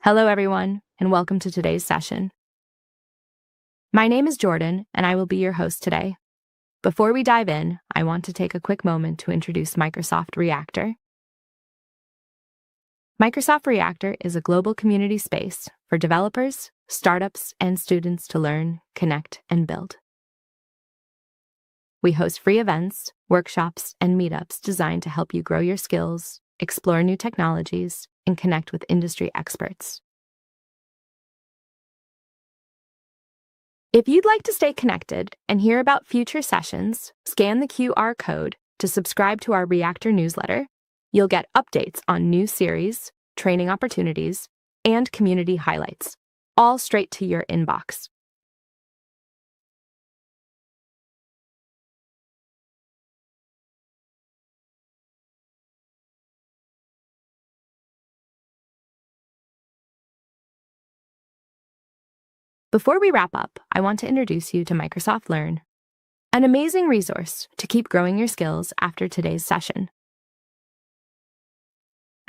Hello, everyone, and welcome to today's session. My name is Jordan, and I will be your host today. Before we dive in, I want to take a quick moment to introduce Microsoft Reactor. Microsoft Reactor is a global community space for developers, startups, and students to learn, connect, and build. We host free events, workshops, and meetups designed to help you grow your skills, explore new technologies, and connect with industry experts. If you'd like to stay connected and hear about future sessions, scan the QR code to subscribe to our Reactor newsletter. You'll get updates on new series, training opportunities, and community highlights, all straight to your inbox. Before we wrap up, I want to introduce you to Microsoft Learn, an amazing resource to keep growing your skills after today's session.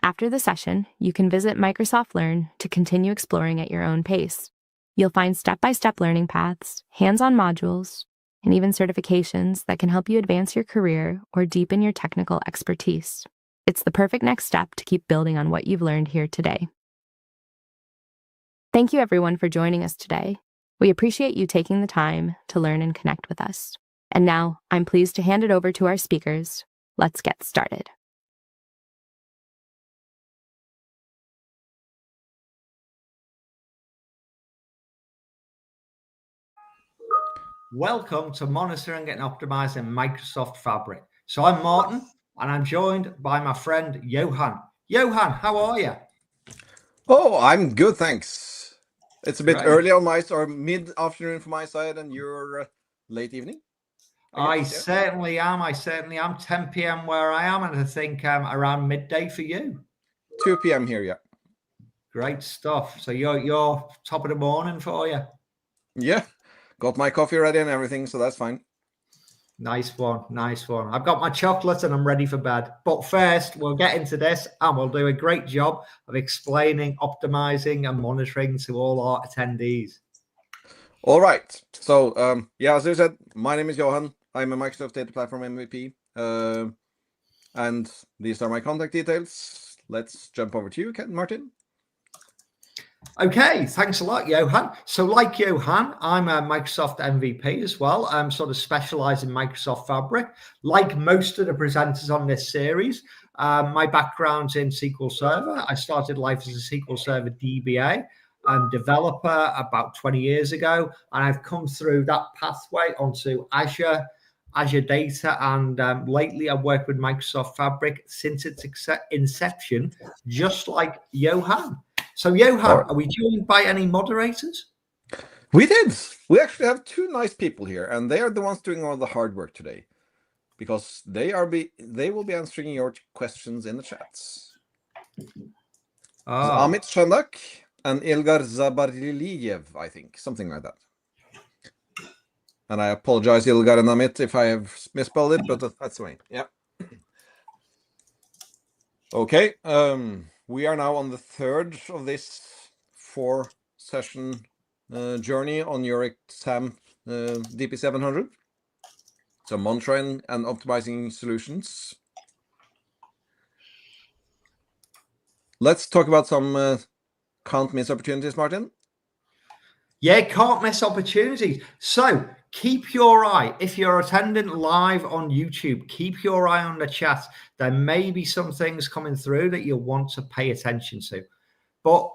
After the session, you can visit Microsoft Learn to continue exploring at your own pace. You'll find step-by-step learning paths, hands-on modules, and even certifications that can help you advance your career or deepen your technical expertise. It's the perfect next step to keep building on what you've learned here today. Thank you, everyone, for joining us today. We appreciate you taking the time to learn and connect with us. And now, I'm pleased to hand it over to our speakers. Let's get started. Welcome to Monitoring and Optimizing Microsoft Fabric. So I'm Martin, and I'm joined by my friend Johan. Johan, how are you? Oh, I'm good, thanks. It's a bit Great. early on my side, or mid-afternoon for my side, and you're late evening? I certainly am. 10 p.m. where I am, and I think around midday for you. 2 p.m. here, yeah. Great stuff. So you're top of the morning for you. Yeah, got my coffee ready and everything, so that's fine. Nice one. I've got my chocolate and I'm ready for bed. But first, we'll get into this and we'll do a great job of explaining, optimizing, and monitoring to all our attendees. All right. So, as I said, my name is Johan. I'm a Microsoft Data Platform MVP. And these are my contact details. Let's jump over to you, Martin. Okay, thanks a lot, Johan. So like Johan, I'm a Microsoft MVP as well. I'm sort of specialized in Microsoft Fabric. Like most of the presenters on this series, my background's in SQL Server. I started life as a SQL Server DBA developer about 20 years ago, and I've come through that pathway onto Azure Data, and lately I've worked with Microsoft Fabric since its inception, just like Johan. So, Johan, are we joined by any moderators? We did. We actually have two nice people here, and they are the ones doing all the hard work today, because they will be answering your questions in the chats. Amit Shandak and Ilgar Zabariliev, I think, something like that. And I apologize, Ilgar and Amit, if I have misspelled it, but that's the way. Yeah. Okay. We are now on the third of this 4-session journey on your exam DP-700. So monitoring and optimizing solutions. Let's talk about some can't miss opportunities, Martin. Yeah, can't miss opportunities. So keep your eye, if you're attending live on YouTube, keep your eye on the chat. There may be some things coming through that you'll want to pay attention to. But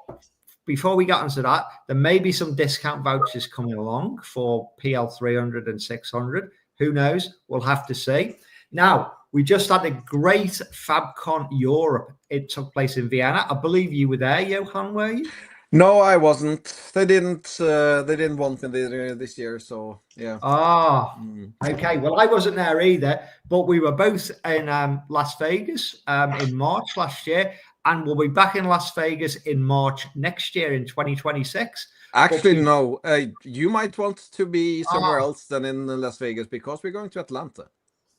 before we get into that, there may be some discount vouchers coming along for PL300 and 600. Who knows? We'll have to see. Now, we just had a great FabCon Europe. It took place in Vienna. I believe you were there, Johan, were you? No, I wasn't. They didn't want me this year, so yeah. Okay. Well, I wasn't there either, but we were both in Las Vegas in March last year, and we'll be back in Las Vegas in March next year in 2026. Actually, no. You might want to be somewhere else than in Las Vegas, because we're going to Atlanta.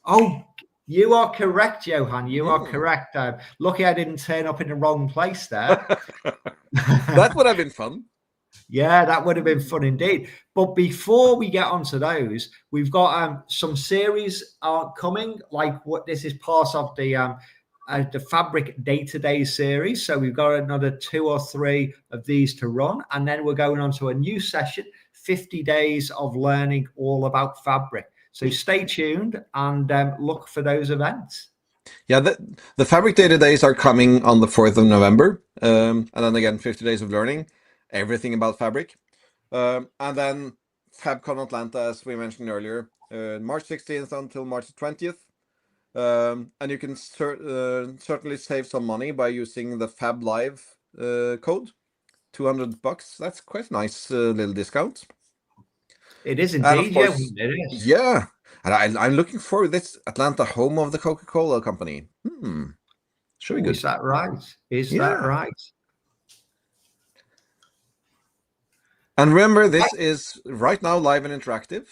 Oh, you are correct, Johan. You are correct. Lucky I didn't turn up in the wrong place there. That would have been fun. Yeah, that would have been fun indeed. But before we get onto those, we've got some series are coming. Like what this is part of the Fabric Day-to-Day series. So we've got another 2 or 3 of these to run, and then we're going on to a new session, 50 days of learning all about fabric. So stay tuned and look for those events. Yeah, the Fabric Day-to-days are coming on the 4th of November. And then again, 50 days of learning, everything about fabric. And then FabCon Atlanta, as we mentioned earlier, March 16th until March 20th. And you can certainly save some money by using the Fab Live code, $200. That's quite a nice little discount. It is And of indeed, course, yeah, it is. yeah. And I'm looking for this Atlanta, home of the Coca-Cola company. Should be good. Is that right? Is Yeah. that right? And remember, this is right now live and interactive.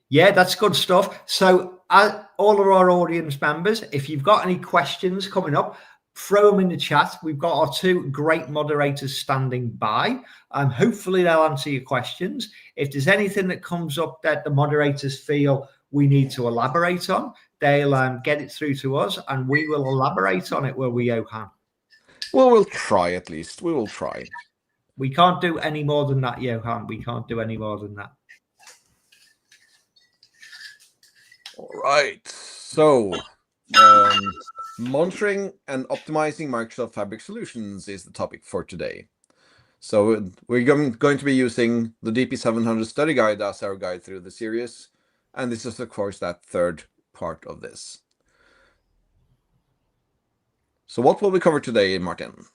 Yeah, that's good stuff. So all of our audience members, if you've got any questions coming up, throw them in the chat. We've got our 2 great moderators standing by. Hopefully they'll answer your questions. If there's anything that comes up that the moderators feel we need to elaborate on, they'll get it through to us and we will elaborate on it, will we, Johan? Well, we'll try at least. We will try. We can't do any more than that, Johan. We can't do any more than that. All right. So, monitoring and optimizing Microsoft Fabric solutions is the topic for today. So we're going to be using the DP-700 study guide as our guide through the series. And this is, of course, that 3rd part of this. So what will we cover today, Martin?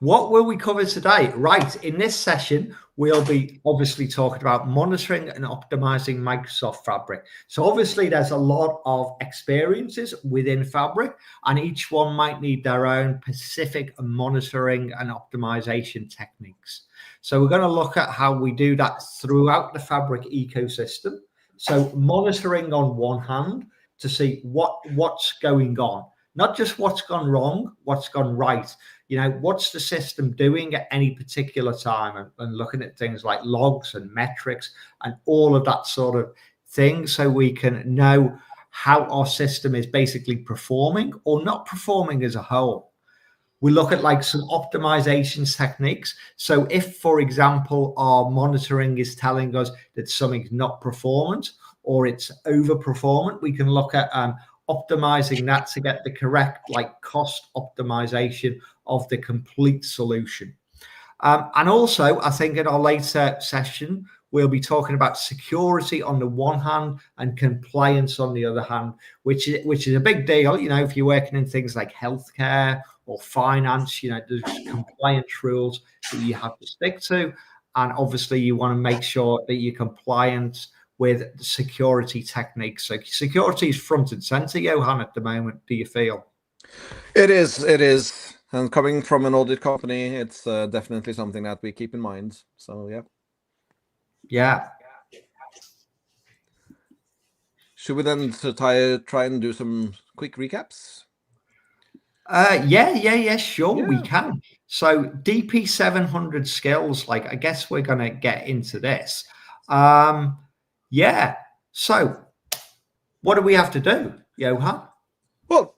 What will we cover today? Right, in this session, we'll be obviously talking about monitoring and optimizing Microsoft Fabric. So obviously there's a lot of experiences within Fabric, and each one might need their own specific monitoring and optimization techniques. So we're going to look at how we do that throughout the Fabric ecosystem. So monitoring on one hand to see what's going on, not just what's gone wrong, what's gone right. You know, what's the system doing at any particular time, and looking at things like logs and metrics and all of that sort of thing, so we can know how our system is basically performing or not performing as a whole. We look at like some optimization techniques. So if, for example, our monitoring is telling us that something's not performant or it's overperformant, we can look at optimizing that to get the correct like cost optimization of the complete solution. And also, I think in our later session, we'll be talking about security on the one hand and compliance on the other hand, which is a big deal. You know, if you're working in things like healthcare or finance, you know, there's compliance rules that you have to stick to. And obviously you want to make sure that you're compliant with the security techniques. So security is front and center, Johan, at the moment, do you feel? It is. And coming from an audit company, it's definitely something that we keep in mind. So, yeah. Yeah. Should we then try and do some quick recaps? Yeah, sure, Yeah. we can. So DP-700 skills, like, I guess we're going to get into this. Yeah. So what do we have to do, Johan? Well,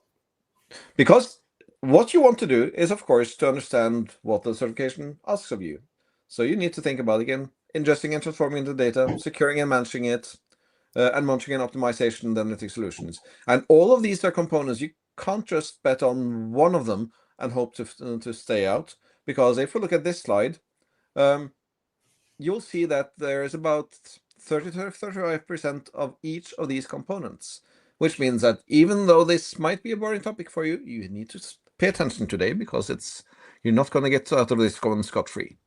because what you want to do is, of course, to understand what the certification asks of you. So you need to think about, again, ingesting and transforming the data, securing and managing it, and monitoring and optimization the analytic solutions. And all of these are components. You can't just bet on one of them and hope to stay out. Because if we look at this slide, you'll see that there is about 30 to 35% of each of these components, which means that even though this might be a boring topic for you, you need to pay attention today, because you're not going to get out of this going scot-free.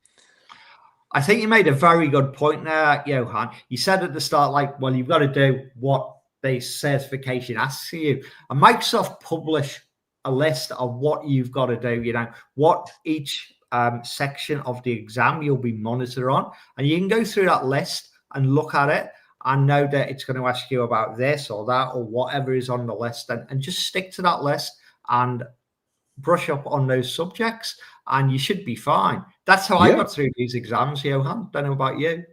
I think you made a very good point there, Johan. You said at the start, like, well, you've got to do what the certification asks of you. And Microsoft publish a list of what you've got to do, you know, what each section of the exam you'll be monitored on. And you can go through that list and look at it and know that it's going to ask you about this or that or whatever is on the list, and just stick to that list and brush up on those subjects, and you should be fine. That's how I got through these exams, Johan. Don't know about you.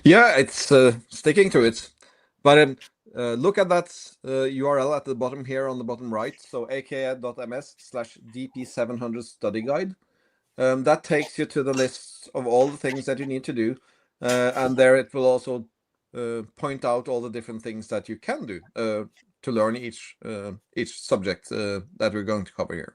Yeah, it's sticking to it. But look at that URL at the bottom here on the bottom right. So aka.ms/DP-700 study guide. That takes you to the list of all the things that you need to do. And there it will also point out all the different things that you can do to learn each subject that we're going to cover here.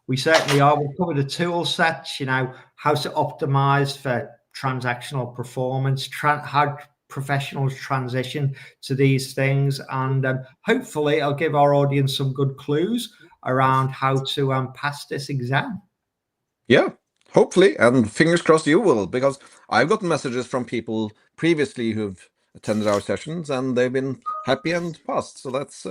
We certainly are. We'll cover the tool sets, how to optimize for transactional performance, how professionals transition to these things, and hopefully I'll give our audience some good clues around how to pass this exam. Yeah, hopefully, and fingers crossed you will, because I've gotten messages from people previously who've attended our sessions and they've been happy and passed. So that's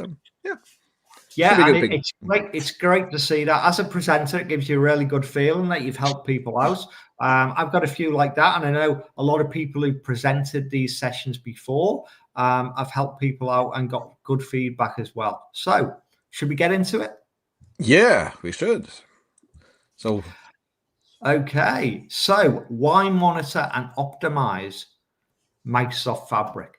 yeah, and it's great to see that. As a presenter, it gives you a really good feeling that you've helped people out. I've got a few like that, and I know a lot of people who presented these sessions before. I've helped people out and got good feedback as well. So should we get into it? Yeah, we should. So okay, so why monitor and optimize Microsoft Fabric?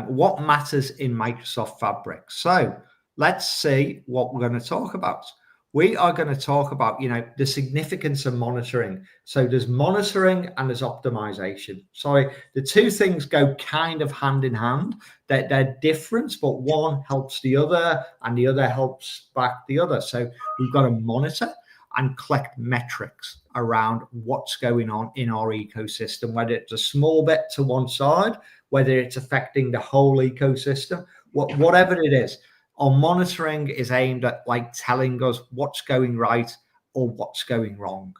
What matters in Microsoft Fabric? So let's see what we're going to talk about. We are going to talk about, the significance of monitoring. So there's monitoring and there's optimization. Sorry, the two things go kind of hand in hand. They're different, but one helps the other and the other helps back the other. So we've got to monitor and collect metrics around what's going on in our ecosystem, whether it's a small bit to one side, whether it's affecting the whole ecosystem, whatever it is. Our monitoring is aimed at telling us what's going right or what's going wrong.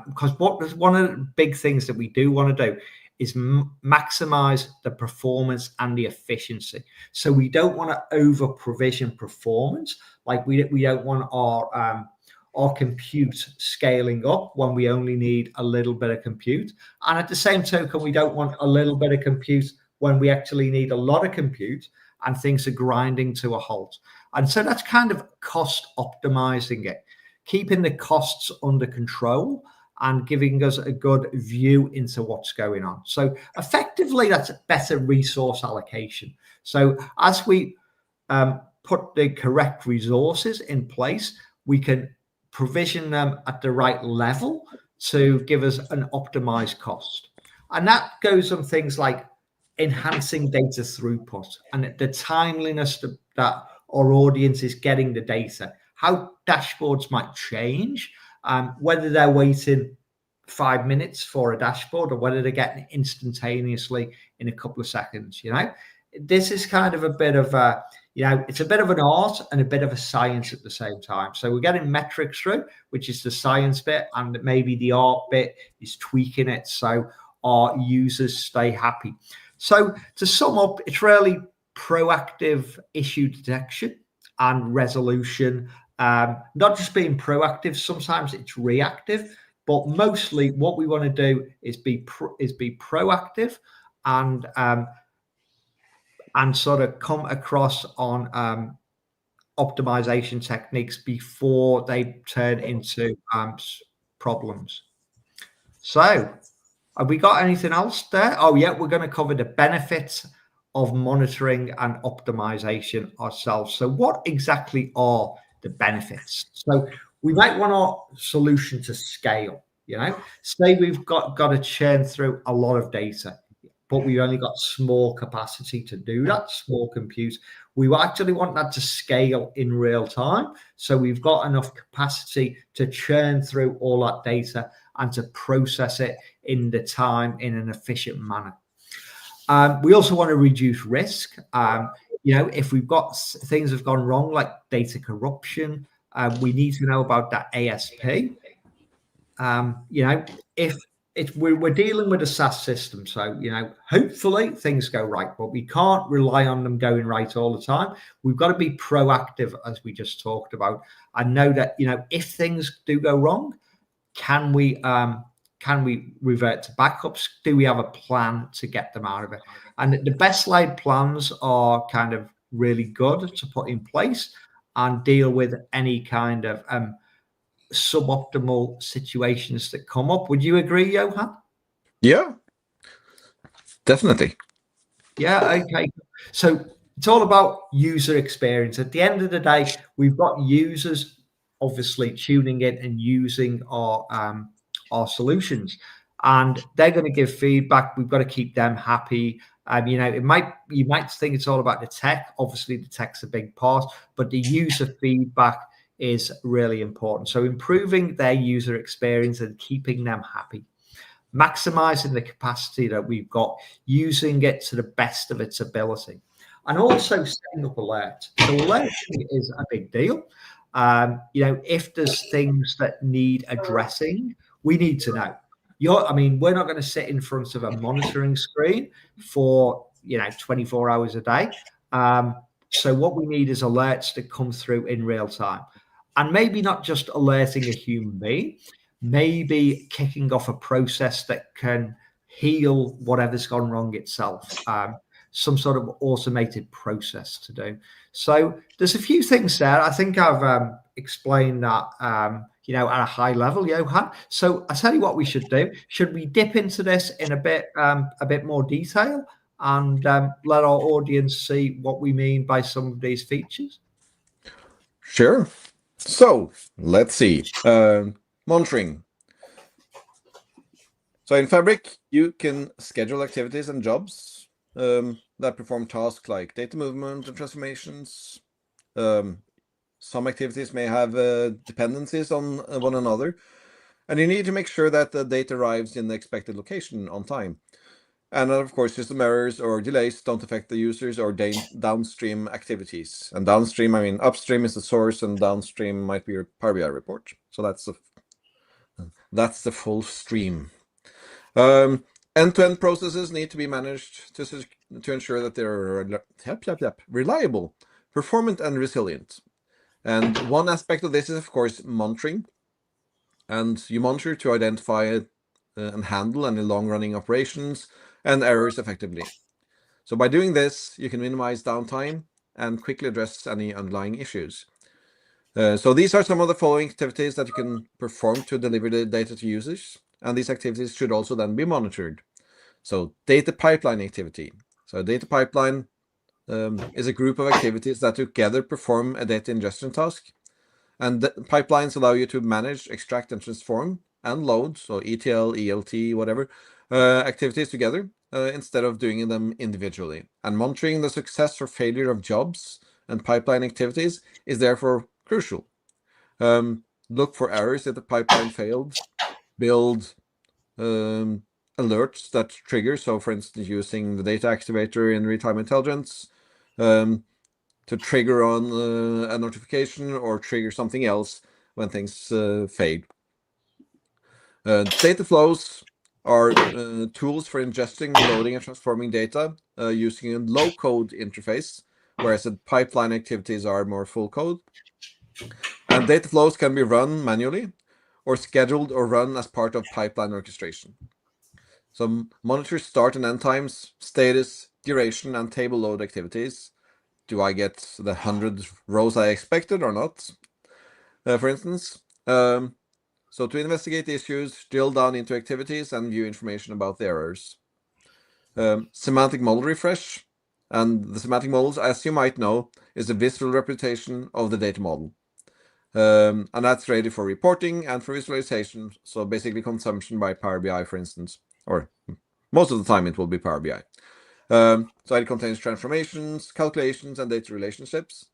Because one of the big things that we do want to do is maximize the performance and the efficiency. So we don't want to over provision performance. We don't want our compute scaling up when we only need a little bit of compute. And at the same token, we don't want a little bit of compute when we actually need a lot of compute and things are grinding to a halt. And so that's kind of cost optimizing it, keeping the costs under control and giving us a good view into what's going on. So effectively, that's better resource allocation. So as we put the correct resources in place, we can provision them at the right level to give us an optimized cost. And that goes on things like enhancing data throughput and the timeliness that our audience is getting the data, how dashboards might change, whether they're waiting 5 minutes for a dashboard or whether they're getting it instantaneously in a couple of seconds. This is kind of a bit of a, it's a bit of an art and a bit of a science at the same time. So we're getting metrics through, which is the science bit, and maybe the art bit is tweaking it so our users stay happy. So to sum up, it's really proactive issue detection and resolution. Not just being proactive, sometimes it's reactive, but mostly what we want to do is be proactive and sort of come across on optimization techniques before they turn into problems. So have we got anything else there? Oh, yeah, we're going to cover the benefits of monitoring and optimization ourselves. So what exactly are the benefits? So we might want our solution to scale, say we've got to churn through a lot of data, but we've only got small capacity to do that, small compute. We actually want that to scale in real time. So we've got enough capacity to churn through all that data and to process it in the time in an efficient manner. We also want to reduce risk. If we've got things have gone wrong, like data corruption, we need to know about that ASP. If we're dealing with a SaaS system, so hopefully things go right, but we can't rely on them going right all the time. We've got to be proactive, as we just talked about, and know that if things do go wrong, can we revert to backups? Do we have a plan to get them out of it? And the best laid plans are kind of really good to put in place. and deal with any kind of suboptimal situations that come up. Would you agree, Johan? Yeah, definitely. Yeah, okay. So it's all about user experience. At the end of the day, we've got users obviously tuning in and using our solutions, and they're going to give feedback. We've got to keep them happy. You know, you might think it's all about the tech. Obviously, the tech's a big part, but the user feedback is really important. So improving their user experience and keeping them happy, maximizing the capacity that we've got, using it to the best of its ability, and also setting up alerts. So alerting is a big deal. You know, if there's things that need addressing, we need to know. I mean, we're not going to sit in front of a monitoring screen for 24 hours a day. So what we need is alerts that come through in real time, and maybe not just alerting a human being, maybe kicking off a process that can heal whatever's gone wrong itself. Some sort of automated process to do. So there's a few things there. I think I've explained that, at a high level, Johan. So I tell you what we should do. Should we dip into this in a bit more detail and let our audience see what we mean by some of these features? Sure. So let's see. Monitoring. So in Fabric, you can schedule activities and jobs that perform tasks like data movement and transformations. Some activities may have dependencies on one another, and you need to make sure that the data arrives in the expected location on time. And of course, system errors or delays don't affect the users or downstream activities. And downstream, I mean, upstream is the source, and downstream might be your Power BI report. So that's the full stream. End-to-end processes need to be managed to ensure that they're reliable, performant, and resilient. And one aspect of this is, of course, monitoring. And you monitor to identify and handle any long-running operations and errors effectively. So by doing this, you can minimize downtime and quickly address any underlying issues. So these are some of the following activities that you can perform to deliver the data to users. And these activities should also then be monitored. So data pipeline activity. So a data pipeline is a group of activities that together perform a data ingestion task. And the pipelines allow you to manage, extract, and transform and load, so ETL, ELT, whatever, activities together instead of doing them individually. And monitoring the success or failure of jobs and pipeline activities is therefore crucial. Look for errors if the pipeline failed, build alerts that trigger. So for instance, using the data activator in real-time intelligence to trigger on a notification or trigger something else when things fade. Data flows are tools for ingesting, loading, and transforming data using a low-code interface, whereas the pipeline activities are more full code. And data flows can be run manually or scheduled or run as part of pipeline orchestration. So monitor start and end times, status, duration, and table load activities. Do I get the 100 rows I expected or not? For instance. So to investigate issues, drill down into activities and view information about the errors. Semantic model refresh. And the semantic models, as you might know, is a visual representation of the data model. And that's ready for reporting and for visualization. So basically consumption by Power BI, for instance, or most of the time it will be Power BI. So it contains transformations, calculations, and data relationships.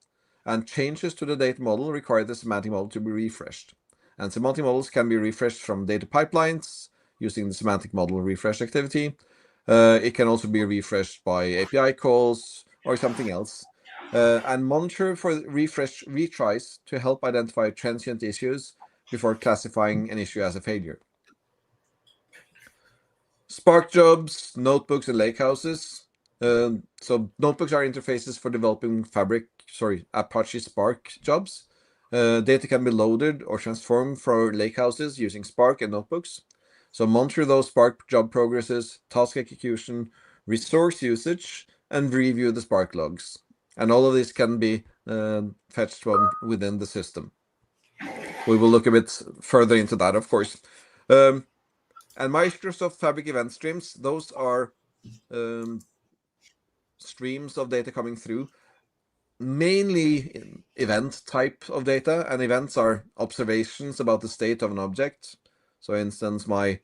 And changes to the data model require the semantic model to be refreshed. And semantic models can be refreshed from data pipelines using the semantic model refresh activity. It can also be refreshed by API calls or something else. And monitor for refresh retries to help identify transient issues before classifying an issue as a failure. Spark jobs, notebooks, and lakehouses. So notebooks are interfaces for developing Apache Spark jobs. Data can be loaded or transformed for lakehouses using Spark and notebooks. So monitor those Spark job progresses, task execution, resource usage, and review the Spark logs. And all of this can be fetched from within the system. We will look a bit further into that, of course. And Microsoft Fabric event streams, those are streams of data coming through, mainly event type of data, and events are observations about the state of an object. So, instance, my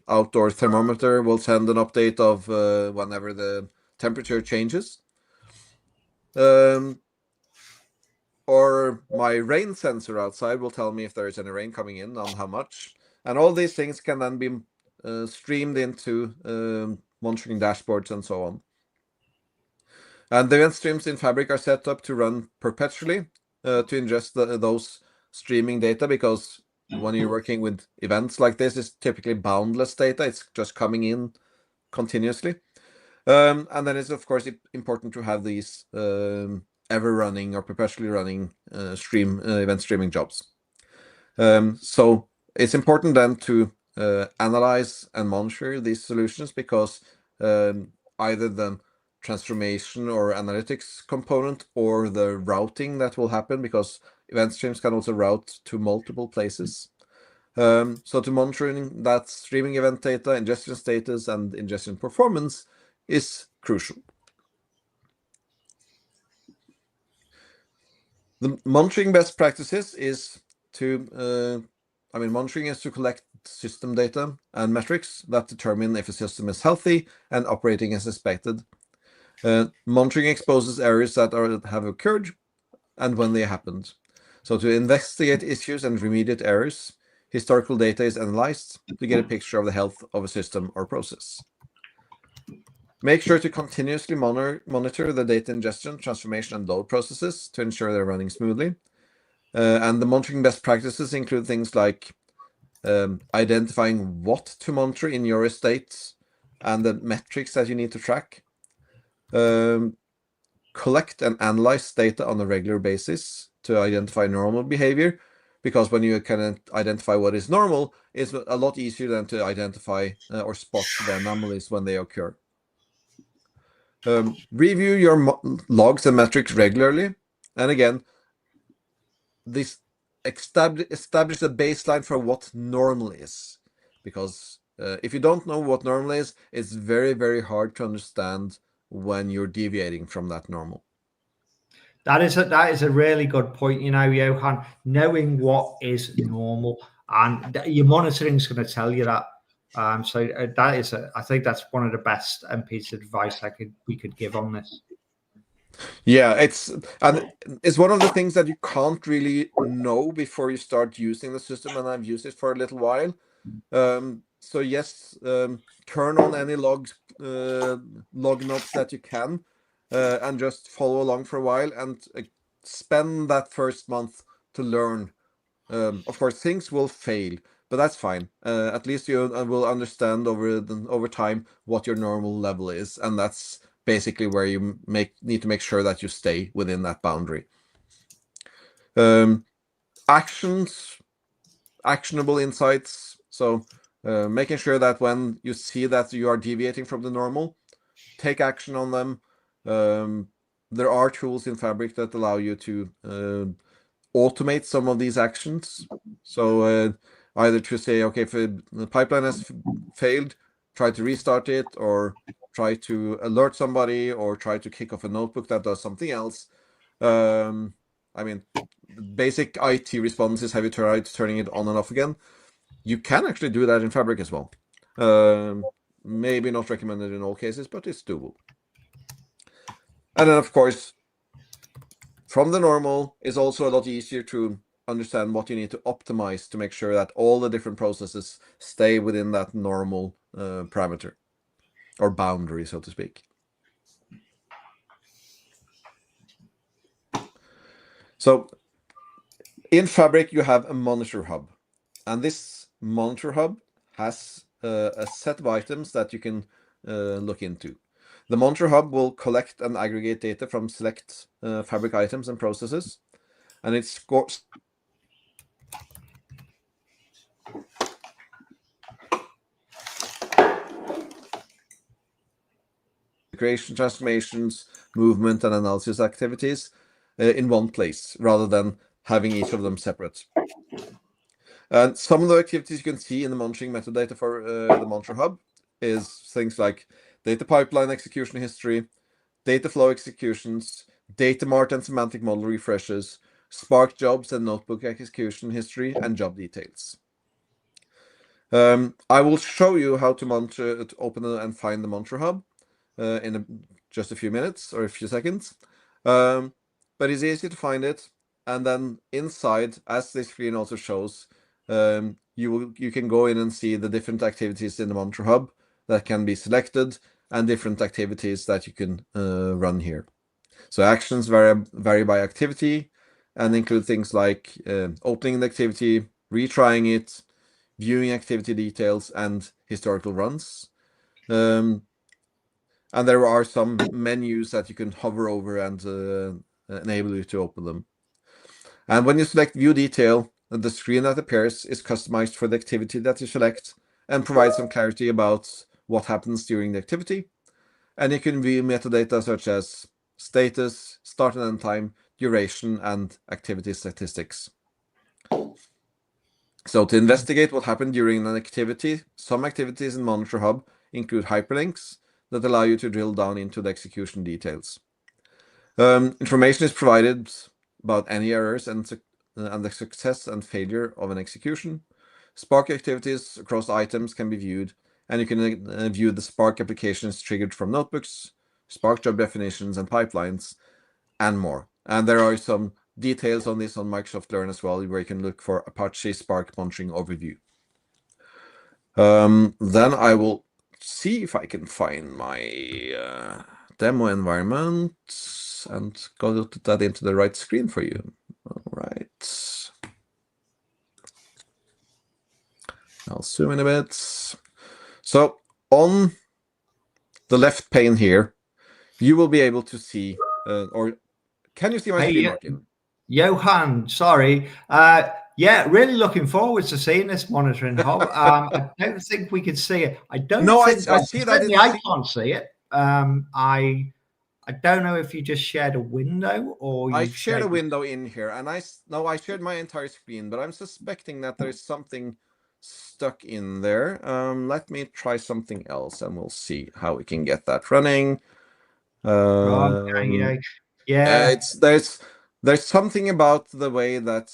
outdoor thermometer will send an update of whenever the temperature changes. Or my rain sensor outside will tell me if there is any rain coming in, on how much. And all these things can then be streamed into monitoring dashboards and so on. And the event streams in Fabric are set up to run perpetually to ingest those streaming data, because when you're working with events like this, it's typically boundless data. It's just coming in continuously. And then it's, of course, important to have these ever running or perpetually running event streaming jobs. So it's important then to analyze and monitor these solutions, because either the transformation or analytics component or the routing that will happen, because event streams can also route to multiple places. So to monitoring that streaming event data, ingestion status, and ingestion performance is crucial. The monitoring best practices is to, monitoring is to collect system data and metrics that determine if a system is healthy and operating as expected. Monitoring exposes errors that have occurred and when they happened. So to investigate issues and remediate errors, historical data is analyzed to get a picture of the health of a system or process. Make sure to continuously monitor the data ingestion, transformation, and load processes to ensure they're running smoothly. And the monitoring best practices include things like identifying what to monitor in your estates and the metrics that you need to track. Collect and analyze data on a regular basis to identify normal behavior, because when you can identify what is normal, it's a lot easier than to identify or spot the anomalies when they occur. Review your logs and metrics regularly, and again, this establish a baseline for what normal is, because if you don't know what normal is, it's very, very hard to understand when you're deviating from that normal. That is a really good point, Johan. Knowing what is normal, and your monitoring is going to tell you that. So that is, I think that's one of the best piece of advice we could give on this. Yeah, it's one of the things that you can't really know before you start using the system, and I've used it for a little while. So yes, turn on any log notes that you can, and just follow along for a while, and spend that first month to learn. Of course, things will fail, but that's fine. At least you will understand over time what your normal level is, and that's basically where you need to make sure that you stay within that boundary. Actionable insights. So making sure that when you see that you are deviating from the normal, take action on them. There are tools in Fabric that allow you to automate some of these actions. So either to say, okay, if the pipeline has failed, try to restart it, or try to alert somebody, or try to kick off a notebook that does something else. Basic IT responses, have you tried turning it on and off again? You can actually do that in Fabric as well. Maybe not recommended in all cases, but it's doable. And then, of course, from the normal is also a lot easier to understand what you need to optimize to make sure that all the different processes stay within that normal parameter or boundary, so to speak. So in Fabric, you have a monitor hub, and this monitor hub has a set of items that you can look into. The monitor hub will collect and aggregate data from select Fabric items and processes, and it scores creation, transformations, movement, and analysis activities in one place, rather than having each of them separate. And some of the activities you can see in the monitoring metadata for the Monitor Hub is things like data pipeline execution history, data flow executions, data mart and semantic model refreshes, Spark jobs and notebook execution history, and job details. I will show you how to open and find the Monitor Hub in just a few minutes or a few seconds. But it's easy to find it. And then inside, as this screen also shows, you can go in and see the different activities in the Monitor Hub that can be selected, and different activities that you can run here. So actions vary by activity and include things like opening the activity, retrying it, viewing activity details, and historical runs. And there are some menus that you can hover over and enable you to open them. And when you select view detail, the screen that appears is customized for the activity that you select and provides some clarity about what happens during the activity. And you can view metadata such as status, start and end time, duration, and activity statistics. So to investigate what happened during an activity, some activities in Monitor Hub include hyperlinks that allow you to drill down into the execution details. Information is provided about any errors and the success and failure of an execution. Spark activities across items can be viewed, and you can view the Spark applications triggered from notebooks, Spark job definitions and pipelines, and more. And there are some details on this on Microsoft Learn as well, where you can look for Apache Spark monitoring overview. Then I will see if I can find my demo environment and go to that into the right screen for you. All right. I'll zoom in a bit. So on the left pane here, you will be able to see, or can you see my screen, Martin? Johan, sorry. Yeah, really looking forward to seeing this monitoring hub. I don't think we can see it. I don't think I see that. I can't see it. I don't know if you just shared a window or you I shared a window in here, and I shared my entire screen, but I'm suspecting that there's something stuck in there. Let me try something else, and we'll see how we can get that running. Okay, yeah. There's something about the way that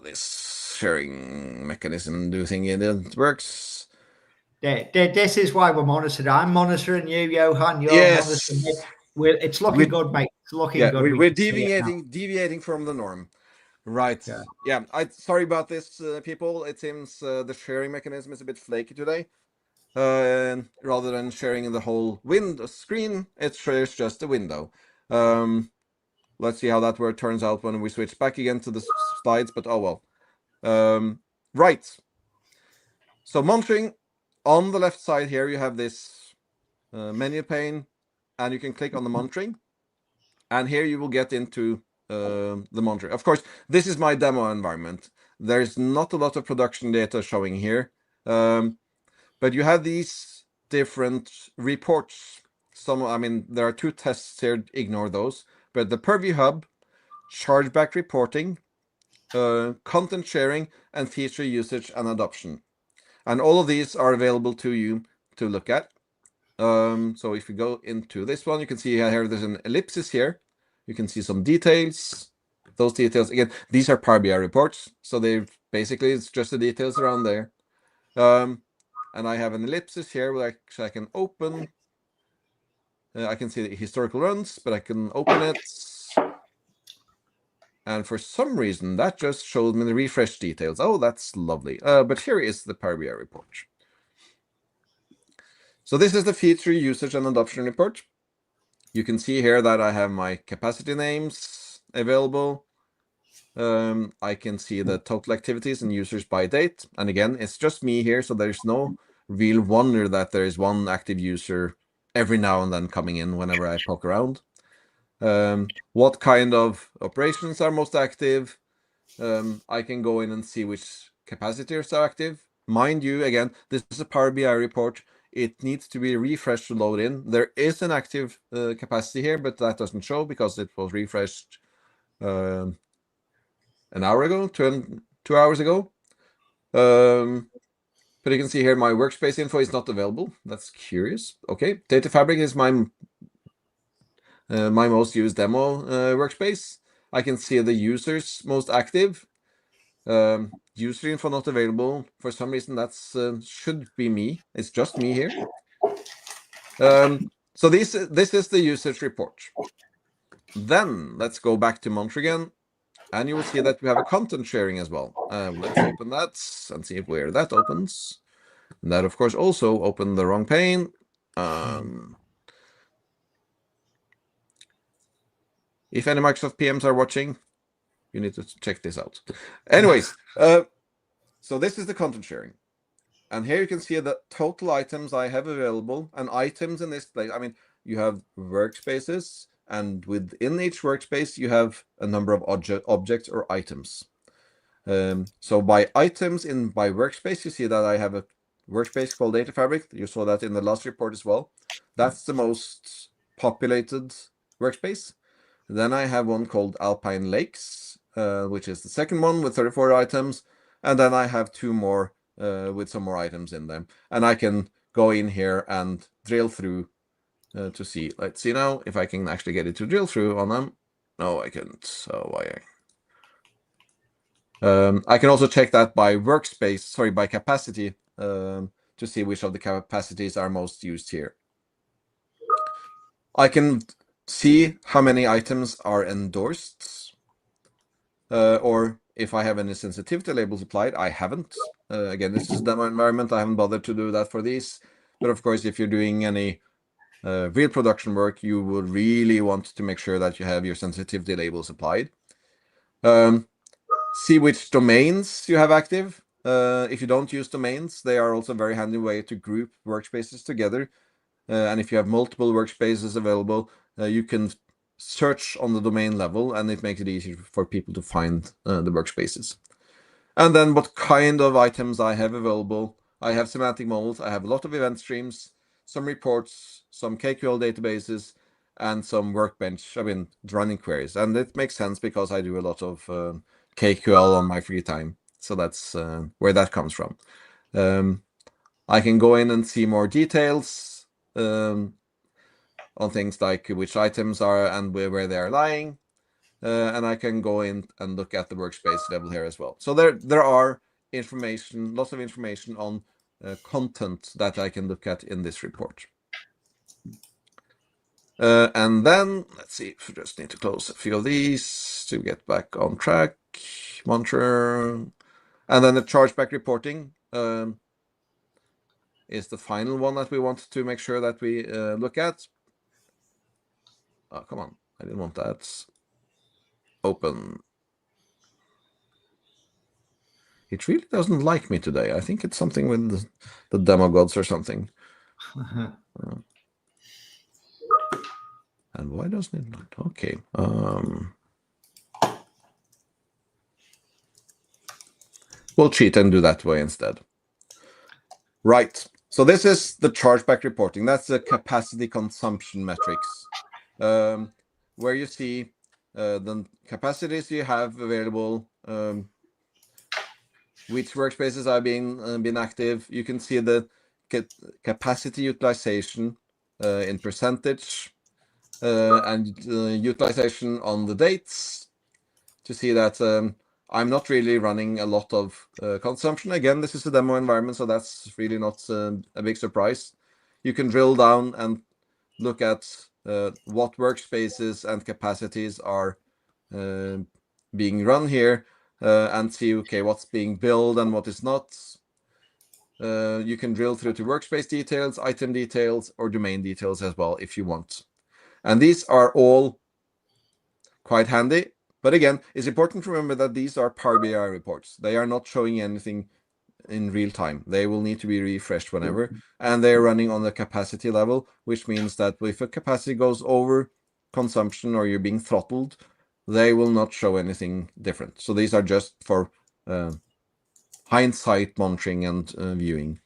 this sharing mechanism it works. This is why we're monitored. I'm monitoring you, Johan. You're monitoring me. It's looking good, mate. It's looking good. We're deviating from the norm. Right. Yeah. Sorry about this, people. It seems the sharing mechanism is a bit flaky today. Rather than sharing the whole window screen, it shares just a window. Let's see how that turns out when we switch back again to the slides, but oh well. Right. So monitoring, on the left side here, you have this menu pane, and you can click on the monitoring. And here you will get into the monitoring. Of course, this is my demo environment. There's not a lot of production data showing here. But you have these different reports. There are two tests here, ignore those. But the Purview Hub, chargeback reporting, content sharing, and feature usage and adoption. And all of these are available to you to look at. So if you go into this one, you can see here there's an ellipsis here. You can see some details. Those details, again, these are Power BI reports. So it's just the details around there. And I have an ellipsis here where I can open. I can see the historical runs, but I can open it. And for some reason, that just showed me the refresh details. Oh, that's lovely. But here is the Power BI report. So this is the feature usage and adoption report. You can see here that I have my capacity names available. I can see the total activities and users by date. And again, it's just me here, so there's no real wonder that there is one active user every now and then coming in whenever I poke around. What kind of operations are most active? I can go in and see which capacitors are active. Mind you, again, this is a Power BI report. it needs to be refreshed to load in. There is an active capacity here, but that doesn't show because it was refreshed an hour ago, 2 hours ago. But you can see here my workspace info is not available. That's curious. Okay, Data Fabric is my most used demo workspace. I can see the users most active. User info not available. For some reason, that's should be me. It's just me here. So this is the usage report. Then let's go back to Montre again, and you will see that we have a content sharing as well. Let's open that and see where that opens. And that, of course, also opened the wrong pane. If any Microsoft PMs are watching, you need to check this out. Anyways, so this is the content sharing. And here you can see the total items I have available, and items in this place. I mean, you have workspaces, and within each workspace, you have a number of objects or items. So by items by workspace, you see that I have a workspace called Data Fabric. You saw that in the last report as well. That's the most populated workspace. Then I have one called Alpine Lakes, which is the second one with 34 items. And then I have two more with some more items in them. And I can go in here and drill through to see. Let's see now if I can actually get it to drill through on them. No, I can't. So I can also check that by workspace, sorry, by capacity, to see which of the capacities are most used here. I can see how many items are endorsed, or if I have any sensitivity labels applied. I haven't. Again, this is a demo environment. I haven't bothered to do that for these. But of course, if you're doing any real production work, you would really want to make sure that you have your sensitivity labels applied. See which domains you have active. If you don't use domains, they are also a very handy way to group workspaces together. And if you have multiple workspaces available, you can search on the domain level, and it makes it easier for people to find the workspaces. And then what kind of items I have available. I have semantic models. I have a lot of event streams, some reports, some KQL databases, and some workbench, running queries. And it makes sense because I do a lot of KQL on my free time. So that's where that comes from. I can go in and see more details on things like which items are and where they are lying. And I can go in and look at the workspace level here as well. So there are information, lots of information on content that I can look at in this report. And then let's see if we just need to close a few of these to get back on track. Monitor, and then the chargeback reporting is the final one that we want to make sure that we look at. Oh, come on, I didn't want that. Open. It really doesn't like me today. I think it's something with the demo gods or something. And why doesn't it not? Okay. We'll cheat and do that way instead. Right. So this is the chargeback reporting. That's the capacity consumption metrics, where you see the capacities you have available, which workspaces are being active. You can see the capacity utilization in percentage and utilization on the dates to see that I'm not really running a lot of consumption. Again, this is a demo environment, so that's really not a big surprise. You can drill down and look at what workspaces and capacities are being run here and see, okay, what's being billed and what is not. You can drill through to workspace details, item details, or domain details as well if you want. And these are all quite handy. But again, it's important to remember that these are Power BI reports. They are not showing anything in real time. They will need to be refreshed whenever. And they're running on the capacity level, which means that if a capacity goes over consumption or you're being throttled, they will not show anything different. So these are just for hindsight monitoring and viewing.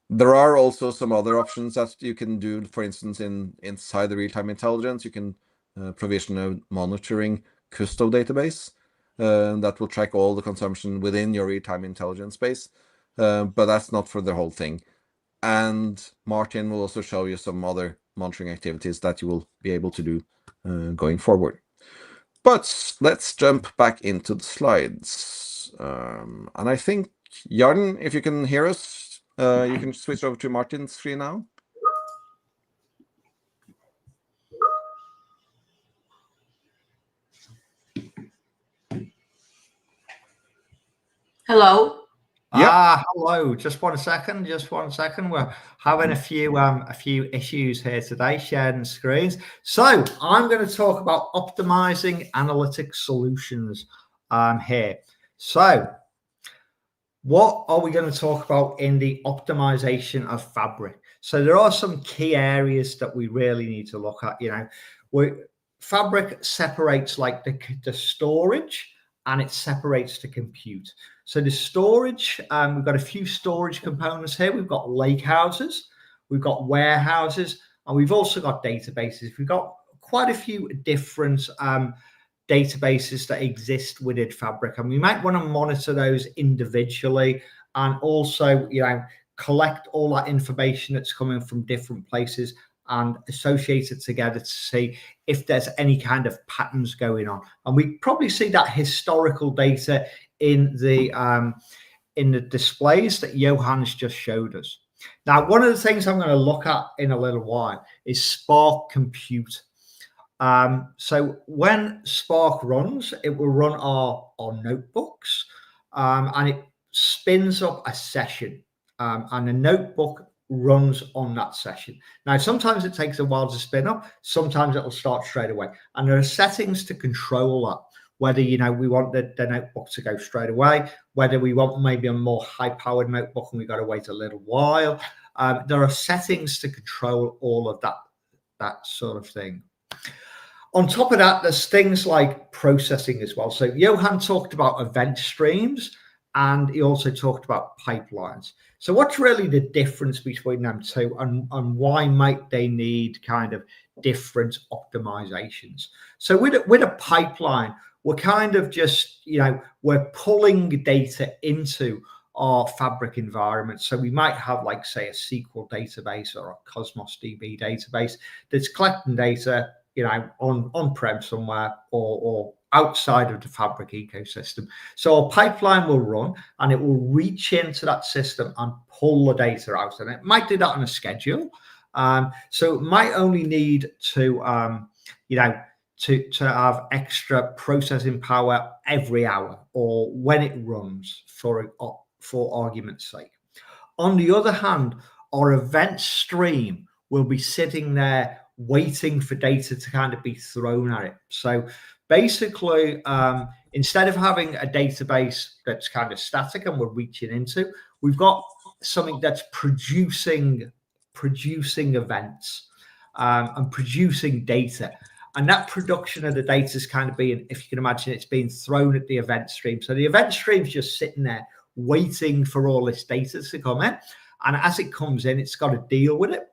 There are also some other options that you can do. For instance, inside the real-time intelligence, you can provision a monitoring custo database that will track all the consumption within your real-time intelligence space. But that's not for the whole thing. And Martin will also show you some other monitoring activities that you will be able to do going forward. But let's jump back into the slides. And I think, Jan, if you can hear us, you can switch over to Martin's screen now. Hello. Yeah. Hello. Just 1 second. Just 1 second. We're having a few issues here today, sharing screens. So I'm going to talk about optimizing analytic solutions here. So what are we going to talk about in the optimization of Fabric? So there are some key areas that we really need to look at. Fabric separates like the storage, and it separates the compute. So the storage, we've got a few storage components here. We've got lake houses, we've got warehouses, and we've also got databases. We've got quite a few different databases that exist within Fabric, and we might want to monitor those individually, and also, collect all that information that's coming from different places and associate it together to see if there's any kind of patterns going on. And we probably see that historical data in the displays that Johan's just showed us. Now, one of the things I'm going to look at in a little while is Spark Compute. So when Spark runs, it will run our notebooks, and it spins up a session, and the notebook runs on that session. Now, sometimes it takes a while to spin up, sometimes it'll start straight away. And there are settings to control that, whether, we want the notebook to go straight away, whether we want maybe a more high-powered notebook and we've got to wait a little while. There are settings to control all of that sort of thing. On top of that, there's things like processing as well. So Johan talked about event streams, and he also talked about pipelines. So what's really the difference between them two, and why might they need kind of different optimizations? So with a pipeline, we're kind of just, we're pulling data into our Fabric environment. So we might have, like, say, a SQL database or a Cosmos DB database that's collecting data, on-prem somewhere or outside of the Fabric ecosystem. So a pipeline will run, and it will reach into that system and pull the data out, and it might do that on a schedule. So it might only need to have extra processing power every hour or when it runs, for argument's sake. On the other hand, our event stream will be sitting there waiting for data to kind of be thrown at it. So basically, instead of having a database that's kind of static and we're reaching into, we've got something that's producing events and producing data. And that production of the data is kind of being, if you can imagine, it's being thrown at the event stream. So the event stream's just sitting there waiting for all this data to come in. And as it comes in, it's got to deal with it.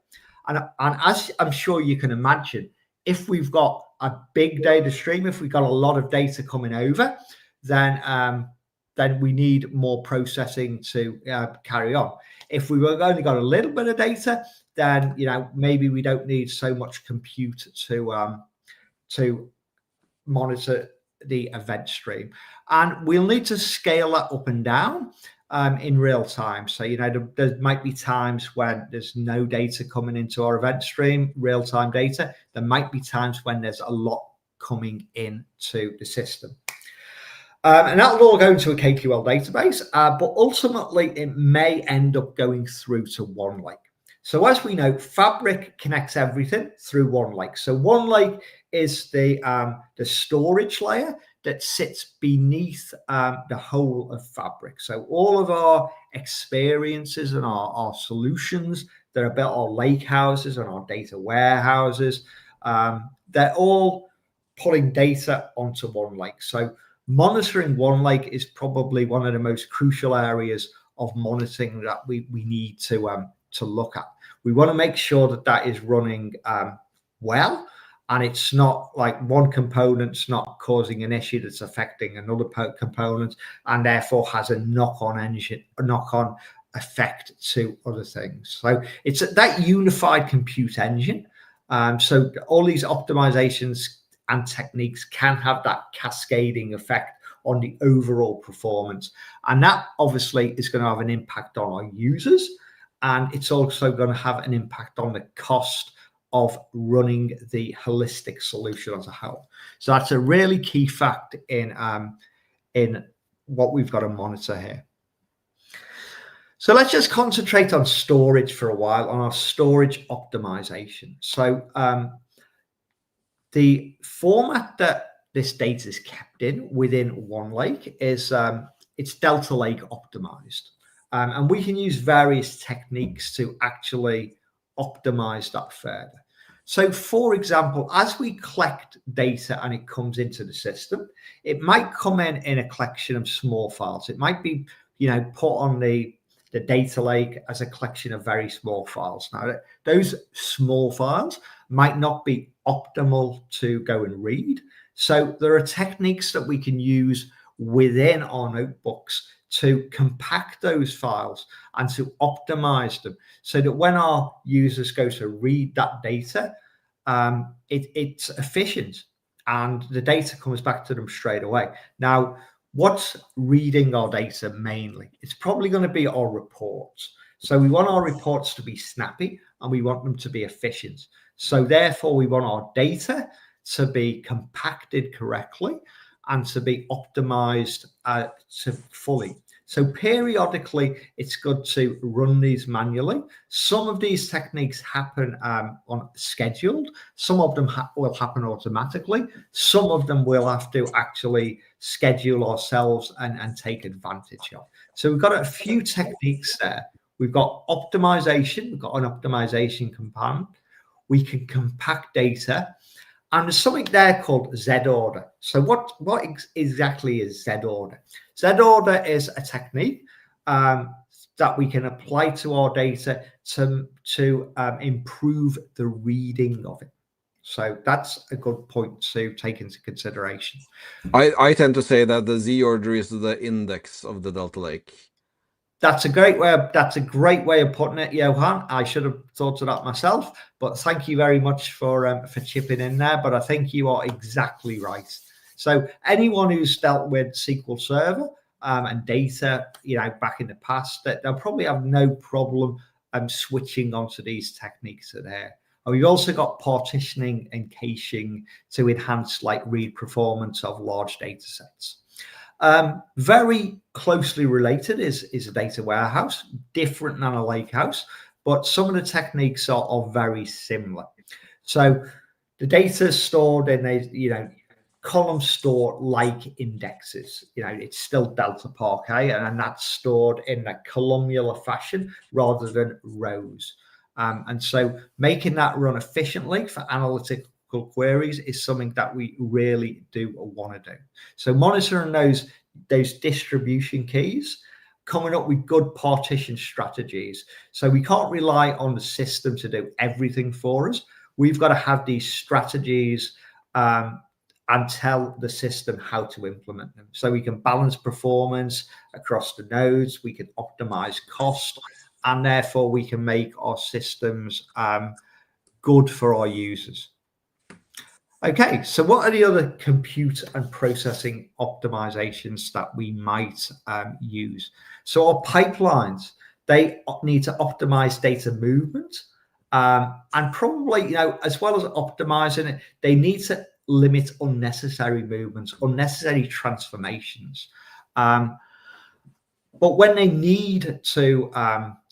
And as I'm sure you can imagine, if we've got a big data stream, if we've got a lot of data coming over, then we need more processing to carry on. If we've only got a little bit of data, then maybe we don't need so much compute to monitor the event stream. And we'll need to scale that up and down in real time. So, there might be times when there's no data coming into our event stream, real-time data. There might be times when there's a lot coming into the system. And that'll all go into a KQL database, but ultimately it may end up going through to OneLake. So as we know, Fabric connects everything through OneLake. So OneLake is the storage layer that sits beneath the whole of Fabric. So all of our experiences and our solutions that are built, our lake houses and our data warehouses, they're all pulling data onto OneLake. So monitoring OneLake is probably one of the most crucial areas of monitoring that we need to to look at. We want to make sure that that is running well, and it's not like one component's not causing an issue that's affecting another component, and therefore has a knock-on effect to other things. So it's that unified compute engine. So all these optimizations and techniques can have that cascading effect on the overall performance, and that obviously is going to have an impact on our users, and it's also going to have an impact on the cost of running the holistic solution as a whole. So that's a really key fact in what we've got to monitor here. So let's just concentrate on storage for a while, on our storage optimization. So the format that this data is kept in within OneLake is it's Delta Lake optimized. And we can use various techniques to actually optimize that further. So for example, as we collect data and it comes into the system, it might come in a collection of small files. It might be, put on the data lake as a collection of very small files. Now, those small files might not be optimal to go and read. So there are techniques that we can use within our notebooks to compact those files and to optimize them so that when our users go to read that data, it's efficient and the data comes back to them straight away. Now, what's reading our data mainly? It's probably going to be our reports. So we want our reports to be snappy and we want them to be efficient. So therefore, we want our data to be compacted correctly and to be optimized to fully. So periodically, it's good to run these manually. Some of these techniques happen on scheduled. Some of them will happen automatically. Some of them we'll have to actually schedule ourselves and take advantage of. So we've got a few techniques there. We've got optimization. We've got an optimization component. We can compact data. And there's something there called Z-order. So what exactly is Z-order? Z-order is a technique that we can apply to our data to improve the reading of it. So that's a good point to take into consideration. I tend to say that the Z-order is the index of the Delta Lake. That's a great way of putting it, Johan. I should have thought of that myself, but thank you very much for chipping in there. But I think you are exactly right. So anyone who's dealt with SQL Server and data, back in the past, that they'll probably have no problem switching onto these techniques there. And we've also got partitioning and caching to enhance read performance of large data sets. Very closely related is a data warehouse, different than a lake house, but some of the techniques are very similar. So the data is stored in column store like indexes. It's still Delta Parquet, and that's stored in a columnar fashion rather than rows. And so making that run efficiently for analytical queries is something that we really do want to do. So monitoring those distribution keys, coming up with good partition strategies. So we can't rely on the system to do everything for us. We've got to have these strategies and tell the system how to implement them. So we can balance performance across the nodes, we can optimize cost, and therefore we can make our systems good for our users. Okay, so what are the other compute and processing optimizations that we might use? So our pipelines, they need to optimize data movement, and probably, as well as optimizing it, they need to limit unnecessary movements, unnecessary transformations. But when they need to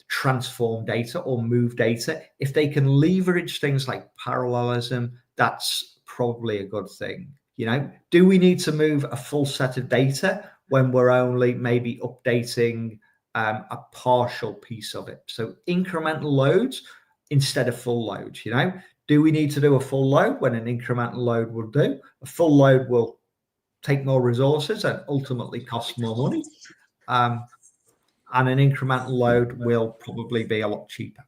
transform data or move data, if they can leverage things like parallelism, that's probably a good thing. Do we need to move a full set of data when we're only maybe updating a partial piece of it? So incremental loads instead of full loads. Do we need to do a full load when an incremental load will do? A full load will take more resources and ultimately cost more money. And an incremental load will probably be a lot cheaper.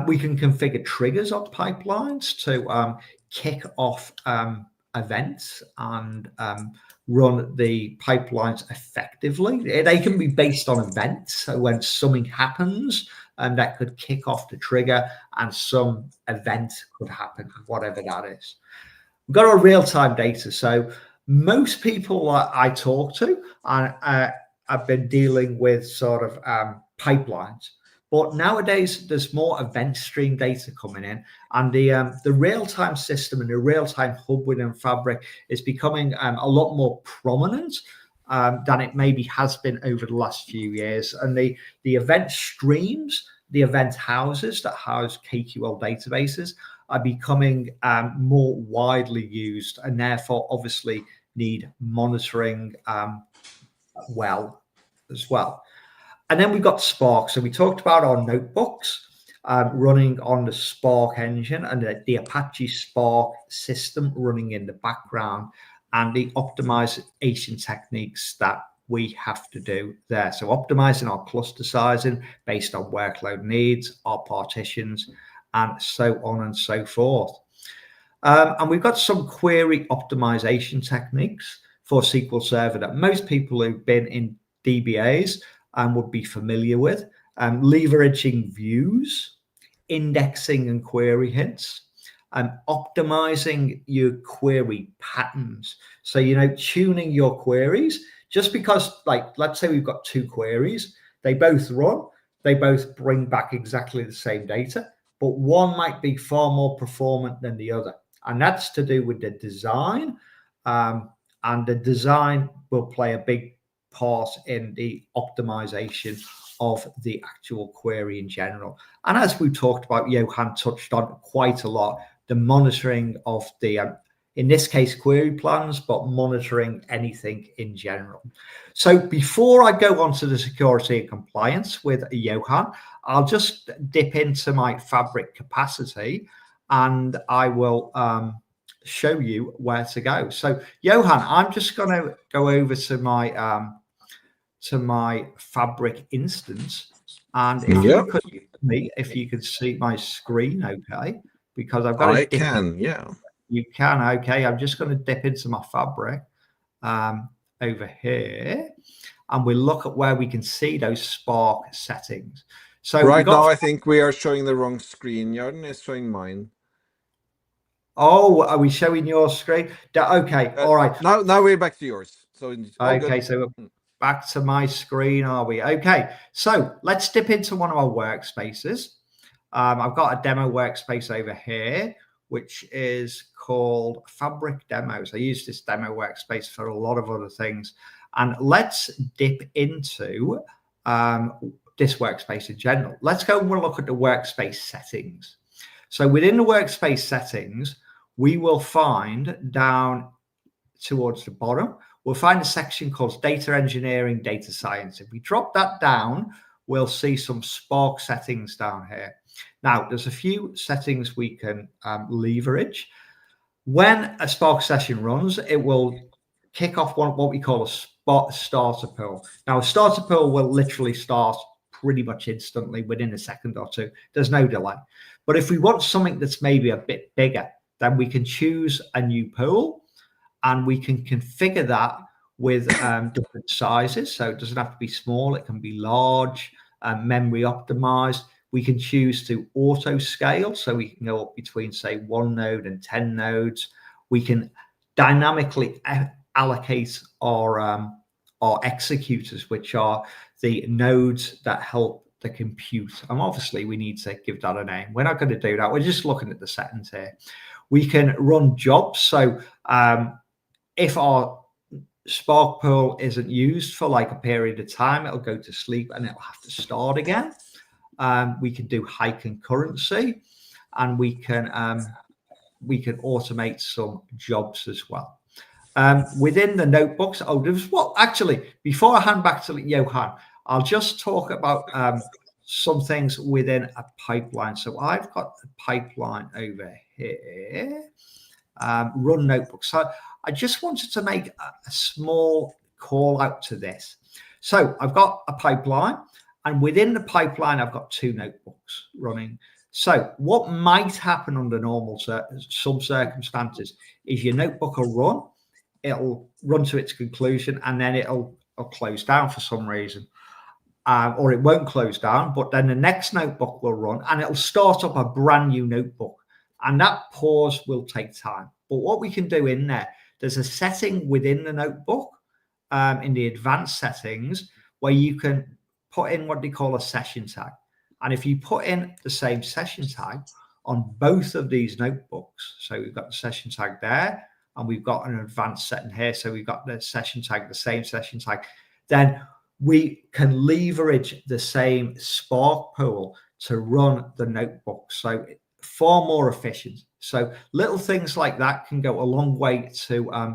We can configure triggers on pipelines to kick off events and run the pipelines effectively. They can be based on events. So when something happens, that could kick off the trigger and some event could happen, whatever that is. We've got our real-time data. So most people I talk to have been dealing with sort of pipelines. But nowadays, there's more event stream data coming in, and the real-time system and the real-time hub within Fabric is becoming a lot more prominent than it maybe has been over the last few years. And the event streams, the event houses that house KQL databases are becoming more widely used, and therefore obviously need monitoring well as well. And then we've got Spark. So we talked about our notebooks running on the Spark engine and the Apache Spark system running in the background, and the optimization techniques that we have to do there. So optimizing our cluster sizing based on workload needs, our partitions, and so on and so forth. And we've got some query optimization techniques for SQL Server that most people who've been in DBAs would be familiar with. Leveraging views, indexing and query hints, optimizing your query patterns. So, tuning your queries, just because, like, let's say we've got two queries, they both run, they both bring back exactly the same data, but one might be far more performant than the other. And that's to do with the design. And the design will play a big part in the optimization of the actual query in general. And as we talked about, Johan touched on quite a lot, the monitoring of the, in this case, query plans, but monitoring anything in general. So before I go on to the security and compliance with Johan, I'll just dip into my Fabric capacity and I will show you where to go. So Johan, I'm just going to go over to my Fabric instance, and if you could me, if you could see my screen, okay, because I've got. I can, yeah. You can, okay. I'm just going to dip into my Fabric over here, and we'll look at where we can see those Spark settings. So right now, I think we are showing the wrong screen. Jordan is showing mine. Oh, are we showing your screen? Okay, all right. Now we're back to yours. So okay, so back to my screen, are we? Okay, so let's dip into one of our workspaces. I've got a demo workspace over here, which is called Fabric Demos. I use this demo workspace for a lot of other things. And let's dip into this workspace in general. Let's go and we'll look at the workspace settings. So within the workspace settings, we will find down towards the bottom, we'll find a section called Data Engineering, Data Science. If we drop that down, we'll see some Spark settings down here. Now, there's a few settings we can leverage. When a Spark session runs, it will kick off what we call a starter pool. Now, a starter pool will literally start pretty much instantly within a second or two. There's no delay. But if we want something that's maybe a bit bigger, then we can choose a new pool and we can configure that with different sizes. So it doesn't have to be small, it can be large, memory optimized. We can choose to auto scale, so we can go up between, say, 1 node and 10 nodes. We can dynamically allocate our executors, which are the nodes that help the compute. And obviously, we need to give that a name. We're not going to do that. We're just looking at the settings here. We can run jobs. So if our Spark pool isn't used for like a period of time, it'll go to sleep and it'll have to start again. We can do high concurrency, and we can automate some jobs as well. Within the notebooks, actually, before I hand back to Johan, I'll just talk about some things within a pipeline. So I've got a pipeline over here, run notebooks. So I just wanted to make a small call out to this. So I've got a pipeline, and within the pipeline, I've got 2 notebooks running. So what might happen under normal some circumstances is your notebook will run, it'll run to its conclusion, and then it'll close down for some reason. Or it won't close down, but then the next notebook will run and it'll start up a brand new notebook. And that pause will take time. But what we can do in there's a setting within the notebook in the advanced settings where you can put in what they call a session tag. And if you put in the same session tag on both of these notebooks, so we've got the session tag there and we've got an advanced setting here, so we've got the session tag, the same session tag, then we can leverage the same Spark pool to run the notebook. So far more efficient. So little things like that can go a long way to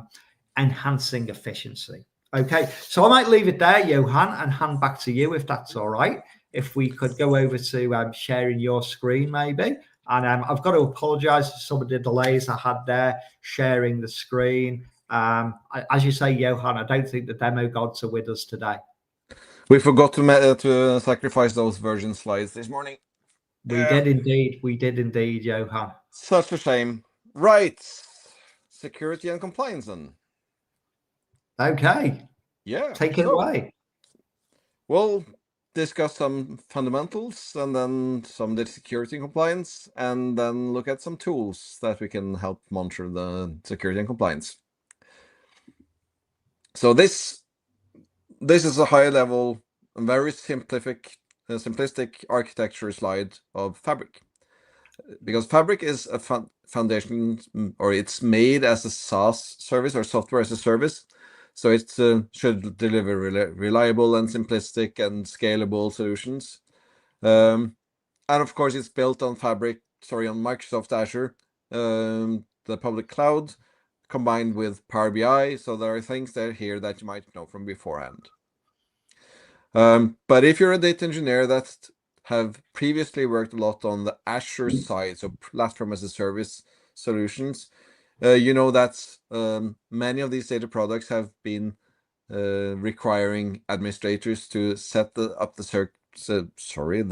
enhancing efficiency. Okay, so I might leave it there, Johan, and hand back to you if that's all right. If we could go over to sharing your screen maybe. And I've got to apologize for some of the delays I had there sharing the screen. As you say, Johan, I don't think the demo gods are with us today. We forgot to sacrifice those version slides this morning. We did indeed. We did indeed, Johan. Such a shame. Right. Security and compliance then. Okay. Yeah. Take it away. We'll discuss some fundamentals and then some of the security and compliance, and then look at some tools that we can help monitor the security and compliance. So this is a high level, very simplistic architecture slide of Fabric, because Fabric is a foundation, or it's made as a SaaS service or software as a service. So it should deliver reliable and simplistic and scalable solutions. And of course, it's built on on Microsoft Azure, the public cloud, combined with Power BI. So there are things there here that you might know from beforehand. But if you're a data engineer that have previously worked a lot on the Azure side, so platform as a service solutions, you know that many of these data products have been requiring administrators to set up the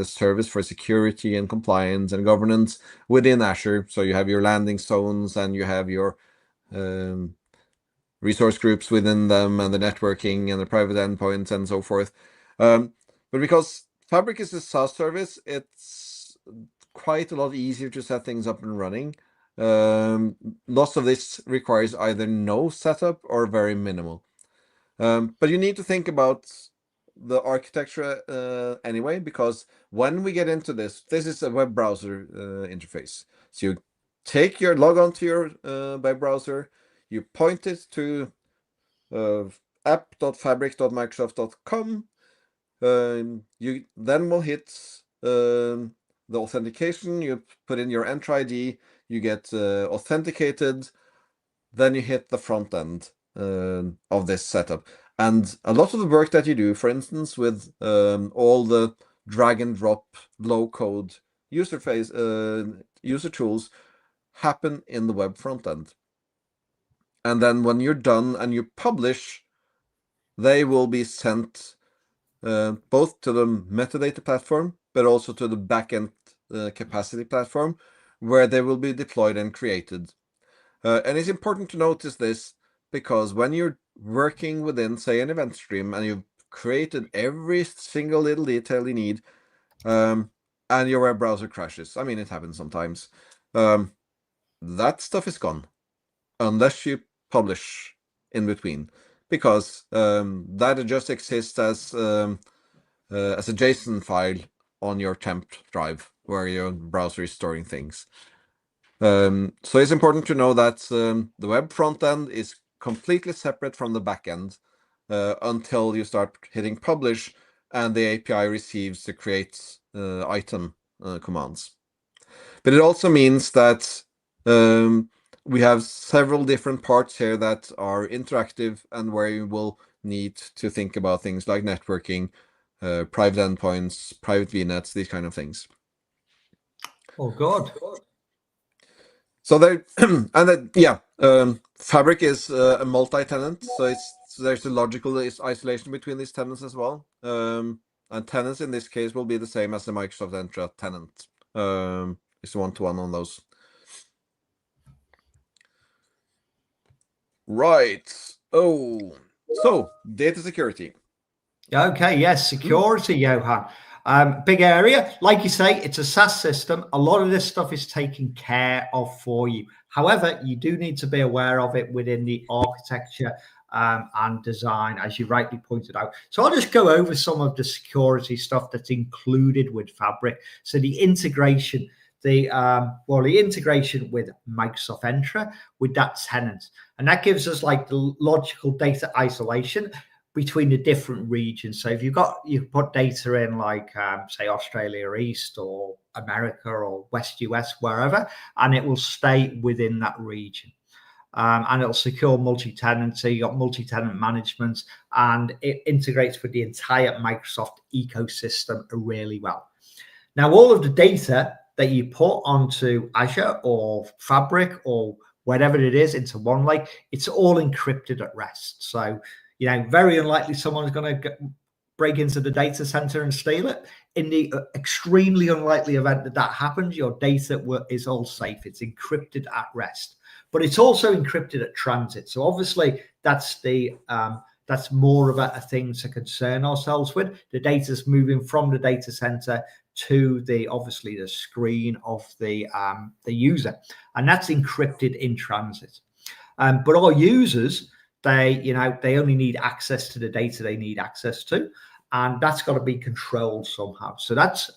service for security and compliance and governance within Azure. So you have your landing zones and you have your resource groups within them and the networking and the private endpoints and so forth. But because Fabric is a SaaS service, it's quite a lot easier to set things up and running. Lots of this requires either no setup or very minimal. But you need to think about the architecture anyway, because when we get into this is a web browser interface. So you log on to your web browser, you point it to app.fabric.microsoft.com. You then will hit the authentication. You put in your Enter ID, you get authenticated, then you hit the front end of this setup. And a lot of the work that you do, for instance, with all the drag and drop low code user tools, happen in the web front end. And then when you're done and you publish, they will be sent both to the metadata platform, but also to the backend capacity platform, where they will be deployed and created. And it's important to notice this, because when you're working within, say, an event stream, and you've created every single little detail you need, and your web browser crashes, I mean, it happens sometimes, that stuff is gone, unless you publish in between, because that just exists as a JSON file on your temp drive where your browser is storing things. So it's important to know that the web front end is completely separate from the back end until you start hitting publish and the API receives the create item commands. But it also means that we have several different parts here that are interactive and where you will need to think about things like networking, private endpoints, private VNets, these kind of things. Oh, God. So there, Fabric is a multi-tenant, so there's a logical isolation between these tenants as well. And tenants in this case will be the same as the Microsoft Entra tenant is one-to-one on those. Right. Oh, so data security. Okay, yes, security, Johan. Big area. Like you say, it's a SaaS system. A lot of this stuff is taken care of for you. However, you do need to be aware of it within the architecture and design, as you rightly pointed out. So I'll just go over some of the security stuff that's included with Fabric. So the integration, the integration with Microsoft Entra with that tenant, and that gives us like the logical data isolation between the different regions. So if you put data in like say Australia East or America or West US, wherever, and it will stay within that region. And it'll secure multi-tenancy, you got multi-tenant management, and it integrates with the entire Microsoft ecosystem really well. Now, all of the data that you put onto Azure or Fabric or whatever it is into OneLake, it's all encrypted at rest. So, very unlikely someone's going to break into the data center and steal it. In the extremely unlikely event that happens, your data is all safe. It's encrypted at rest. But it's also encrypted at transit. So obviously that's that's more of a thing to concern ourselves with. The data's moving from the data center to obviously the screen of the user, and that's encrypted in transit. But our users, they only need access to the data they need access to, and that's got to be controlled somehow. So that's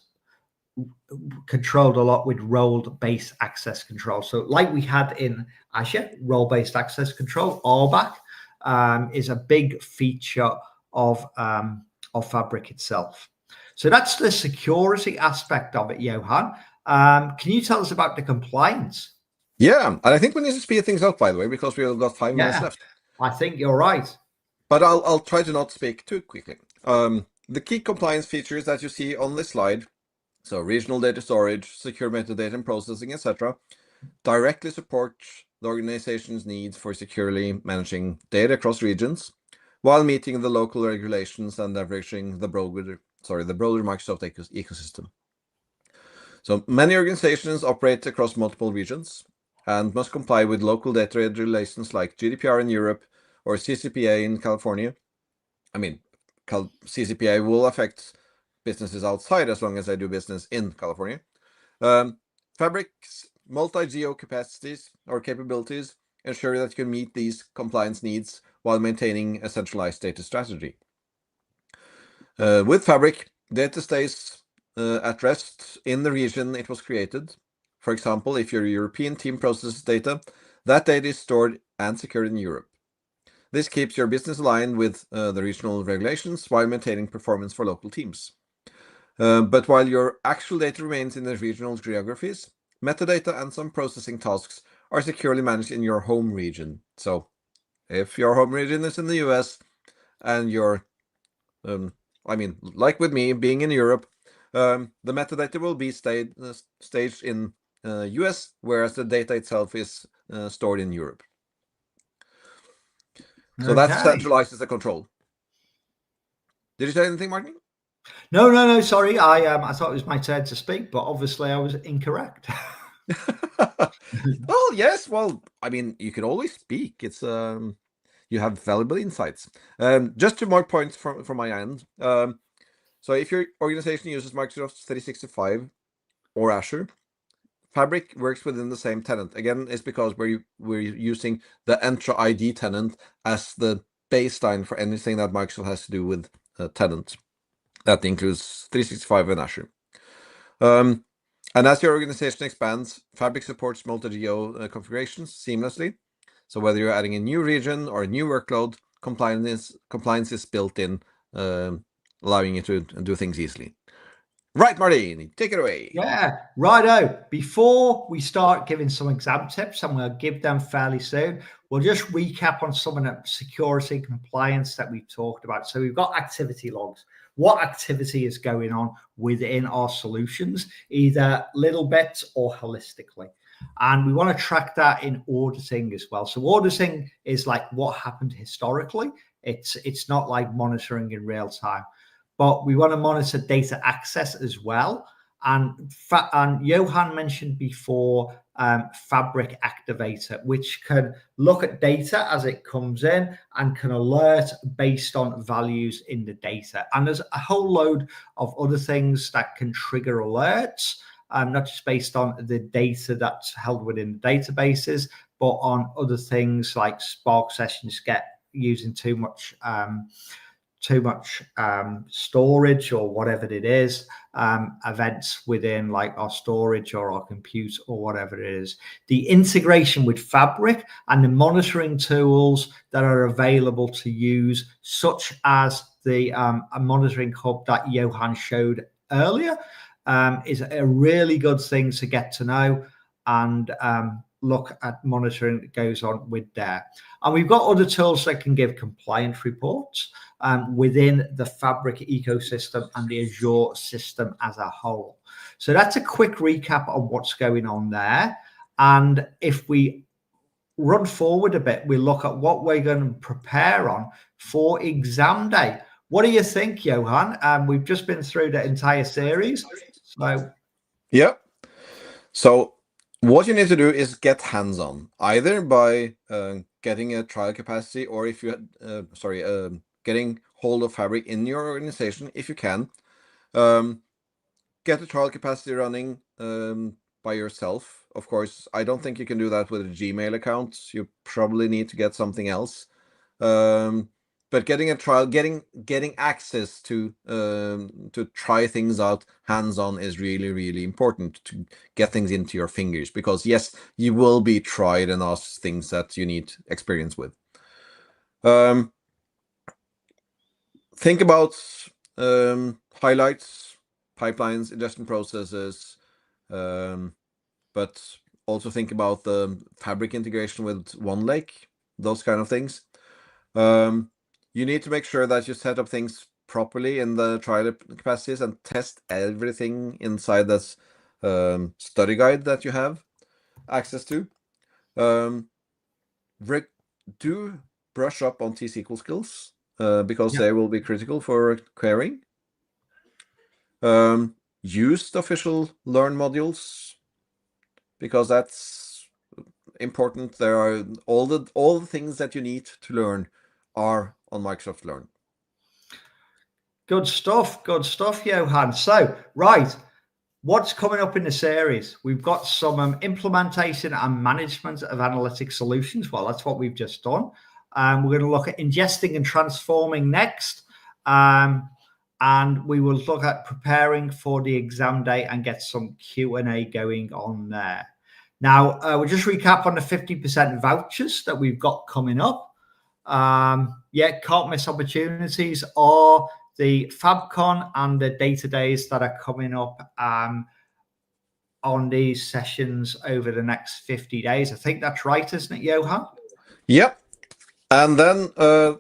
controlled a lot with role-based access control. So like we had in Azure, role-based access control, RBAC, is a big feature of Fabric itself. So that's the security aspect of it, Johan. Can you tell us about the compliance? Yeah, and I think we need to speed things up, by the way, because we've got 5 minutes left. I think you're right. But I'll try to not speak too quickly. The key compliance features that you see on this slide, so regional data storage, secure metadata and processing, etc., directly support the organization's needs for securely managing data across regions while meeting the local regulations and leveraging the broader Microsoft ecosystem. So many organizations operate across multiple regions and must comply with local data regulations like GDPR in Europe or CCPA in California. I mean, CCPA will affect businesses outside as long as they do business in California. Fabric's multi-geo capacities or capabilities ensure that you can meet these compliance needs while maintaining a centralized data strategy. With Fabric, data stays at rest in the region it was created. For example, if your European team processes data, that data is stored and secured in Europe. This keeps your business aligned with the regional regulations while maintaining performance for local teams. But while your actual data remains in the regional geographies, metadata and some processing tasks are securely managed in your home region. So if your home region is in the US and you're, like with me being in Europe, the metadata will be staged in US, whereas the data itself is stored in Europe. So that centralizes the control. Did you say anything, Martin? No, sorry. I thought it was my turn to speak, but obviously I was incorrect. Well, yes. Well, I mean, you can always speak. It's you have valuable insights. Just 2 more points from my end. So if your organization uses Microsoft 365 or Azure, Fabric works within the same tenant. Again, it's because we're using the Entra ID tenant as the baseline for anything that Microsoft has to do with tenants. That includes 365 and Azure. And as your organization expands, Fabric supports multi-geo configurations seamlessly. So whether you're adding a new region or a new workload, compliance is built in, allowing you to do things easily. Right, Martin, take it away. Yeah, righto. Before we start giving some exam tips, I'm going to give them fairly soon. We'll just recap on some of the security compliance that we've talked about. So we've got activity logs. What activity is going on within our solutions, either little bits or holistically. And we want to track that in auditing as well. So auditing is like what happened historically. It's not like monitoring in real time. But we want to monitor data access as well. And Johan mentioned before fabric activator, which can look at data as it comes in and can alert based on values in the data. And there's a whole load of other things that can trigger alerts, not just based on the data that's held within the databases, but on other things like Spark sessions get using too much storage or whatever it is, events within like our storage or our compute or whatever it is. The integration with Fabric and the monitoring tools that are available to use, such as the monitoring hub that Johan showed earlier, is a really good thing to get to know and look at monitoring that goes on with there. And we've got other tools that can give compliance reports within the Fabric ecosystem and the Azure system as a whole. So that's a quick recap on what's going on there. And if we run forward a bit, we look at what we're going to prepare on for exam day. What do you think, Johan? We've just been through the entire series. So yeah. So what you need to do is get hands-on, either by getting a trial capacity, or if you getting hold of Fabric in your organization, if you can. Get a trial capacity running by yourself. Of course, I don't think you can do that with a Gmail account. You probably need to get something else. But getting a trial, getting access to try things out hands-on is really, really important to get things into your fingers, because yes, you will be tried and asked things that you need experience with. Think about highlights, pipelines, ingestion processes, but also think about the Fabric integration with OneLake, those kind of things. You need to make sure that you set up things properly in the trial capacities and test everything inside this study guide that you have access to. Do brush up on T-SQL skills because they will be critical for querying. Use the official Learn modules because that's important. There are all the things that you need to learn are on Microsoft Learn. Good stuff, Johan. So, right, what's coming up in the series? We've got some implementation and management of analytic solutions. Well, that's what we've just done. We're going to look at ingesting and transforming next. And we will look at preparing for the exam day and get some Q&A going on there. Now, we'll just recap on the 50% vouchers that we've got coming up. Can't miss opportunities are the FabCon and the data days that are coming up on these sessions over the next 50 days. I think that's right, isn't it, Johan? Yep. And then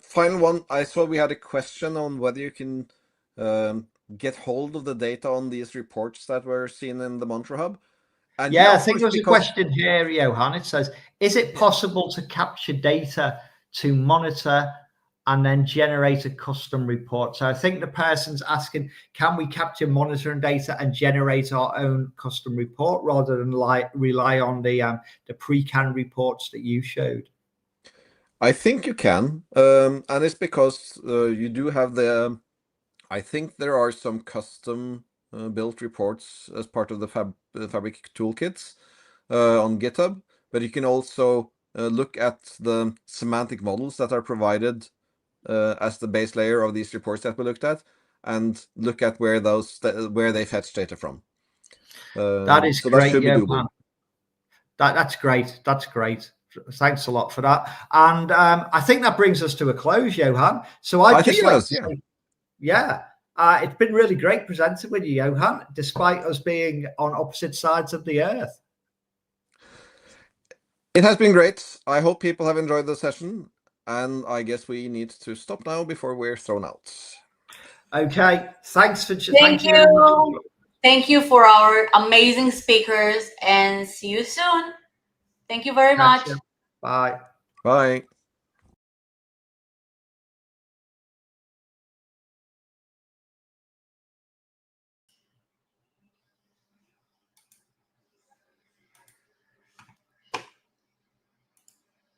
final one, I saw we had a question on whether you can get hold of the data on these reports that were seen in the Mantra Hub. And yeah, I think there's a question here, Johan. It says, is it possible to capture data to monitor and then generate a custom report? So I think the person's asking, can we capture monitoring data and generate our own custom report rather than rely on the pre-canned reports that you showed? I think you can, and it's because you do have the. I think there are some custom built reports as part of the Fabric toolkits on GitHub, but you can also look at the semantic models that are provided as the base layer of these reports that we looked at, and look at where where they fetch data from. That is so great, that should be doable. That's great. That's great. Thanks a lot for that. And I think that brings us to a close, Johan. So I just like to say, it's been really great presenting with you, Johan, despite us being on opposite sides of the earth. It has been great. I hope people have enjoyed the session, and I guess we need to stop now before we're thrown out. Okay. Thanks for thank you. Thank you for our amazing speakers, and see you soon. Thank you very much. Bye. Bye.